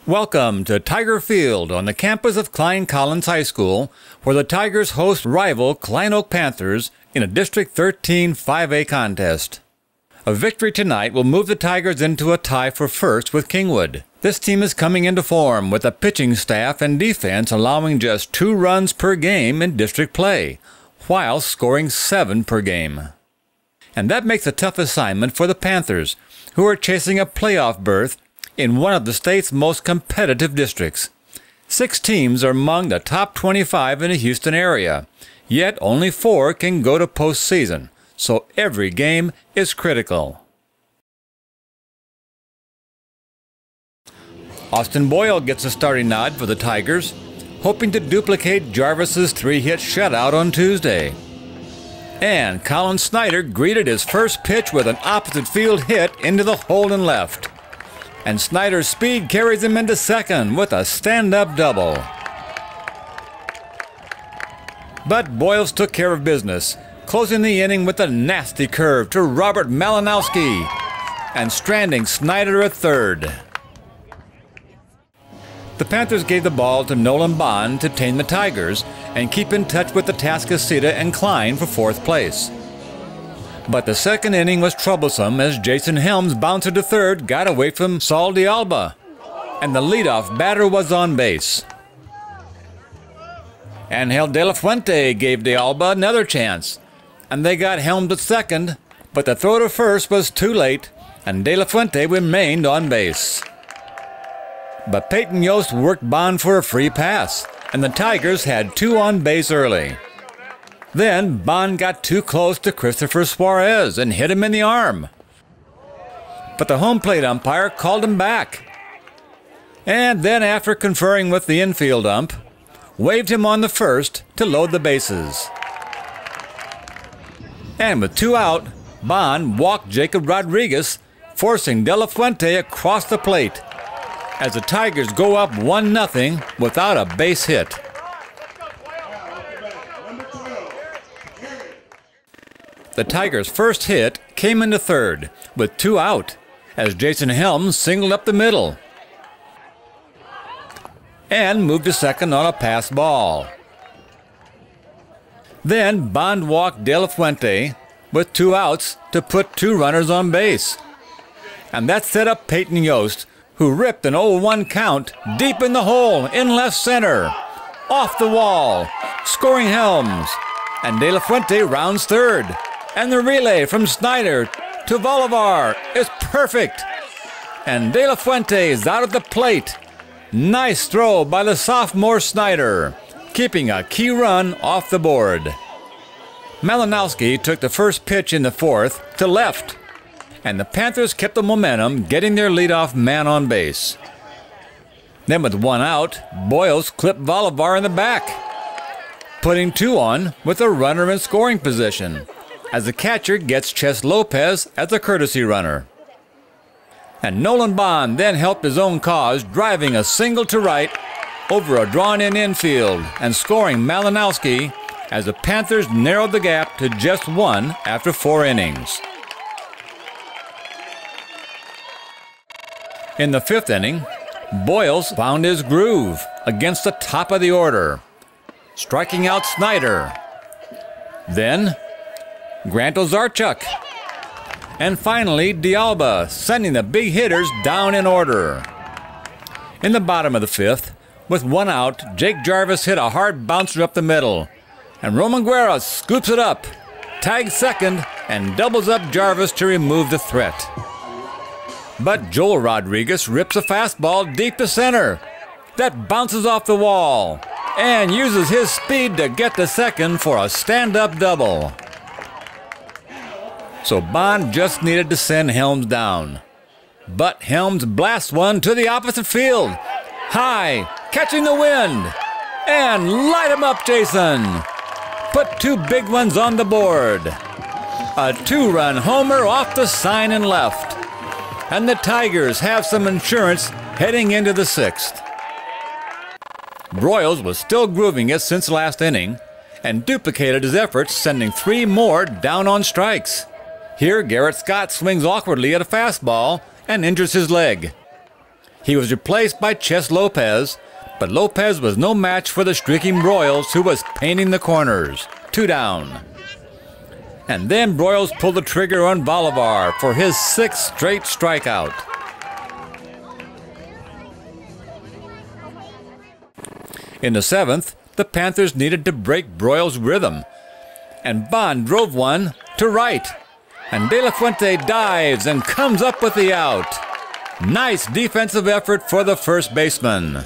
Welcome to Tiger Field on the campus of Klein Collins High School, where the Tigers host rival Klein Oak Panthers in a District 13 5A contest. A victory tonight will move the Tigers into a tie for first with Kingwood. This team is coming into form with a pitching staff and defense allowing just 2 runs per game in district play, while scoring 7 per game. And that makes a tough assignment for the Panthers, who are chasing a playoff berth in one of the state's most competitive districts. 6 teams are among the top 25 in the Houston area, yet only 4 can go to postseason, so every game is critical. Austin Boyle gets a starting nod for the Tigers, hoping to duplicate Jarvis's 3-hit shutout on Tuesday. And Colin Snyder greeted his first pitch with an opposite field hit into the hole in left. And Snyder's speed carries him into second with a stand-up double. But Boyles took care of business, closing the inning with a nasty curve to Robert Malinowski and stranding Snyder at third. The Panthers gave the ball to Nolan Bond to tame the Tigers and keep in touch with the Tascasita and Klein for 4th place. But the second inning was troublesome as Jason Helms' bouncer to third got away from Saul D'Alba, and the leadoff batter was on base. Angel De La Fuente gave D'Alba another chance, and they got Helms at second, but the throw to first was too late, and De La Fuente remained on base. But Peyton Yost worked Bond for a free pass, and the Tigers had 2 on base early. Then Bond got too close to Christopher Suarez and hit him in the arm. But the home plate umpire called him back. And then, after conferring with the infield ump, waved him on the first to load the bases. And with 2 out, Bond walked Jacob Rodriguez, forcing De La Fuente across the plate, as the Tigers go up 1-0 without a base hit. The Tigers' first hit came into third, with 2 out, as Jason Helms singled up the middle and moved to second on a pass ball. Then Bond walked De La Fuente with 2 outs to put 2 runners on base. And that set up Peyton Yost, who ripped an 0-1 count deep in the hole in left center, off the wall, scoring Helms, and De La Fuente rounds third. And the relay from Snyder to Bolivar is perfect. And De La Fuente is out at the plate. Nice throw by the sophomore Snyder, keeping a key run off the board. Malinowski took the first pitch in the 4th to left, and the Panthers kept the momentum, getting their leadoff man on base. Then with 1 out, Boyles clipped Bolivar in the back, putting 2 on with a runner in scoring position, as the catcher gets Ches Lopez as a courtesy runner. And Nolan Bond then helped his own cause, driving a single to right over a drawn-in infield and scoring Malinowski as the Panthers narrowed the gap to just 1 after 4 innings. In the 5th inning, Boyles found his groove against the top of the order, striking out Snyder. Then Grant Ozarchuk, and finally D'Alba, sending the big hitters down in order. In the bottom of the 5th, with 1 out, Jake Jarvis hit a hard bouncer up the middle, and Roman Guerra scoops it up, tags second, and doubles up Jarvis to remove the threat. But Joel Rodriguez rips a fastball deep to center that bounces off the wall and uses his speed to get to second for a stand-up double. So Bond just needed to send Helms down. But Helms blasts one to the opposite field, high, catching the wind. And light him up, Jason. Put 2 big ones on the board. A 2-run homer off the sign and left. And the Tigers have some insurance heading into the 6th. Broyles was still grooving it since last inning and duplicated his efforts, sending 3 more down on strikes. Here, Garrett Scott swings awkwardly at a fastball and injures his leg. He was replaced by Ches Lopez, but Lopez was no match for the streaking Broyles, who was painting the corners. 2 down. And then Broyles pulled the trigger on Bolivar for his 6th straight strikeout. In the 7th, the Panthers needed to break Broyles' rhythm, and Bond drove one to right. And De La Fuente dives and comes up with the out. Nice defensive effort for the first baseman.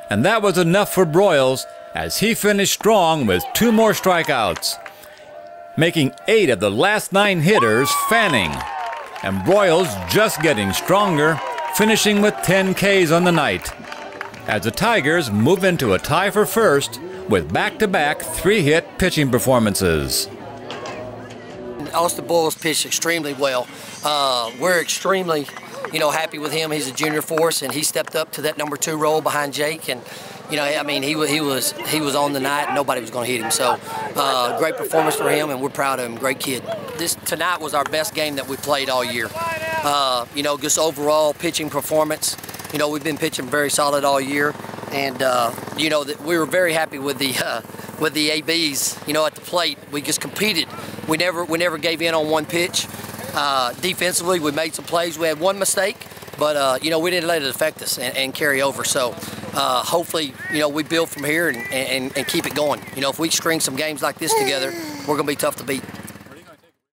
And that was enough for Broyles as he finished strong with 2 more strikeouts, making 8 of the last 9 hitters fanning. And Broyles just getting stronger, finishing with 10 Ks on the night, as the Tigers move into a tie for first with back-to-back 3-hit pitching performances. Austin Boyles pitched extremely well. We're extremely, happy with him. He's a junior for us, and he stepped up to that number 2 role behind Jake. And he was on the night. And nobody was going to hit him. So great performance for him, and we're proud of him. Great kid. Tonight was our best game that we played all year. Just overall pitching performance. We've been pitching very solid all year, and we were very happy with the ABs. At the plate, we just competed. We never gave in on one pitch. Defensively, we made some plays. We had one mistake, but we didn't let it affect us and carry over. So hopefully, we build from here and keep it going. If we string some games like this together, we're going to be tough to beat.